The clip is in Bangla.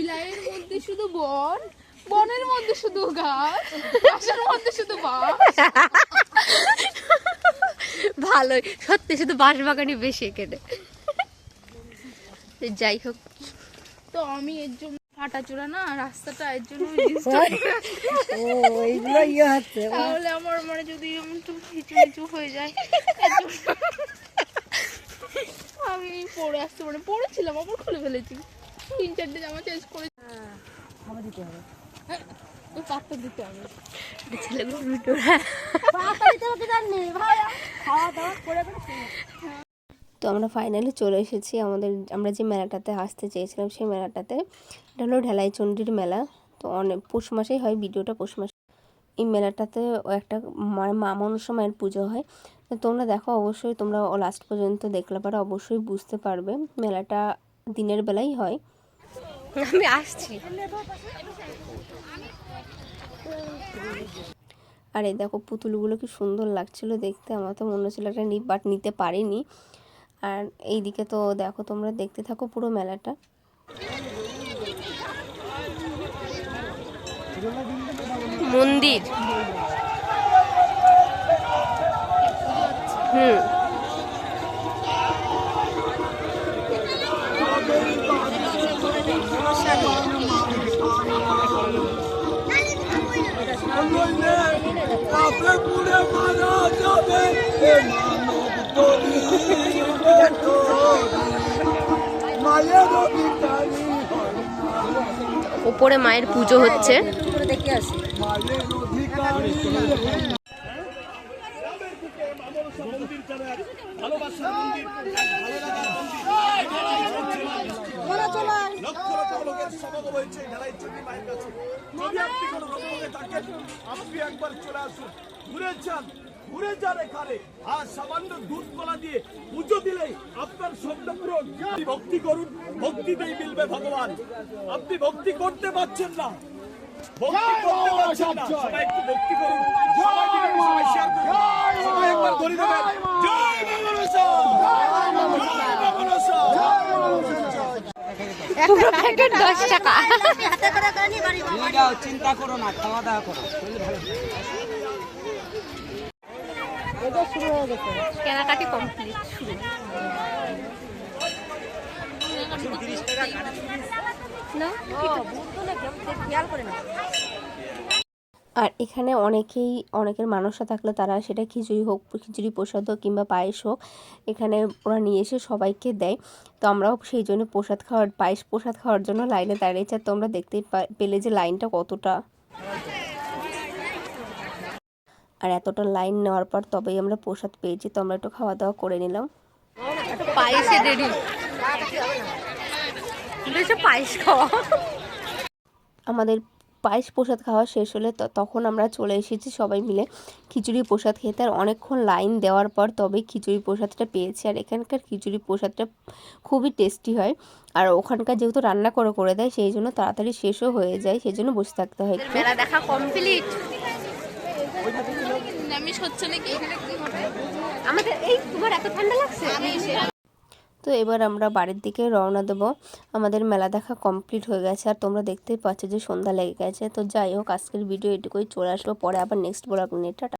বিলাইয়ের মধ্যে শুধু বন, বনের মধ্যে শুধু গাছ, গাছের মধ্যে শুধু বাঁশ। ভালোই, সত্যি শুধু বাঁশ বাগানই বেশি এখানে। যাই হোক, তো আমি এর জন্য ফাটাচোরা না রাস্তাটা, এর জন্য তাহলে আমার মানে যদি একটু হিচু হিচু হয়ে যায়, আমি পরে আসতে মানে পড়েছিলাম, আবার খুলে ফেলেছি। 3-4টে জামা চেঞ্জ করে দিতে হবে, পাত্তা দিতে হবে। তো আমরা ফাইনালি চলে এসেছি আমরা যে মেলাটাতে আসতে চেয়েছিলাম সেই মেলাটাতে। এটা হলো ঢালাইচণ্ডীর মেলা। তো অনেক পৌষ মাসেই হয়, ভিডিওটা পৌষ মাসে। এই মেলাটাতে একটা মা মনসা মায়ের পুজো হয়। তো তোমরা দেখো, অবশ্যই তোমরা লাস্ট পর্যন্ত দেখলে পারো, অবশ্যই বুঝতে পারবে। মেলাটা দিনের বেলাই হয়। আমি আসছি। আর এই দেখো পুতুলগুলো কি সুন্দর লাগছিল দেখতে, আমার তো মনে হচ্ছিল একটা বাট নিতে পারিনি। আর এইদিকে তো দেখো, তোমরা দেখতে থাকো পুরো মেলাটা। মন্দির, উপরে মায়ের পুজো হচ্ছে। দেখে আসি। আপনি একবার চলে আসুন, ঘুরে যান, ঘুরে যান এখানে। আর সামান্য দুধ কলা দিয়ে পুজো দিলেই আপনার স্বপ্ন পূরণ। ভক্তি করুন, ভক্তিতেই মিলবে ভগবান। আপনি ভক্তি করতে পারছেন না, ভক্তি করতে পারছেন না, সবাই একটু ভক্তি করুন, সবাই মিলে সবাই শেয়ার করুন, সবাই একবার ধরে দেবেন। জয় বাবা মনসা, জয় বাবা মনসা। পুরো প্যাকেট 10 টাকা। চিন্তা করো না, খাওয়া দাওয়া করো। কেনাকাটি কমপ্লিট, শুরু। আর এখানে অনেকের মানসা থাকলে তারা সেটা খিচুড়ি হোক, খিচুড়ি প্রসাদ হোক কিংবা পায়েস হোক, এখানে ওরা নিয়ে এসে সবাইকে দেয়। তো আমরাও সেই জন্য পায়েস প্রসাদ খাওয়ার জন্য লাইনে দাঁড়িয়েছি। আর তোমরা দেখতেই পেলে যে লাইনটা কতটা। আর এতটা লাইন নেওয়ার পর তবেই আমরা প্রসাদ পেয়েছি। তো আমরা একটু খাওয়া দাওয়া করে নিলাম। পায়েসে রেডি, পায়েস খাওয়া। আমাদের পায়েস প্রসাদ খাওয়া শেষ হলে তখন আমরা চলে এসেছি সবাই মিলে খিচুড়ি প্রসাদ খেতে। আর অনেকক্ষণ লাইন দেওয়ার পর তবেই খিচুড়ি প্রসাদটা পেয়েছি। আর এখানকার খিচুড়ি প্রসাদটা খুবই টেস্টি হয়। আর ওখানকার যেহেতু রান্না করে দেয়, সেই জন্য তাড়াতাড়ি শেষও হয়ে যায়, সেই জন্য বসে থাকতে হয়। মেলা দেখা কমপ্লিট। আমাদের এই তোমার এত ঠান্ডা লাগছে। তো এবার আমরা বাড়ির দিকে রওনা দেবো। আমাদের মেলা দেখা কমপ্লিট হয়ে গেছে। আর তোমরা দেখতেই পাচ্ছ যে সন্ধ্যা লেগে গেছে। তো যাই হোক, আজকের ভিডিও এটুকুই, চলে আসবো পরে আবার নেক্সট ব্লগ নিয়ে। টাটা।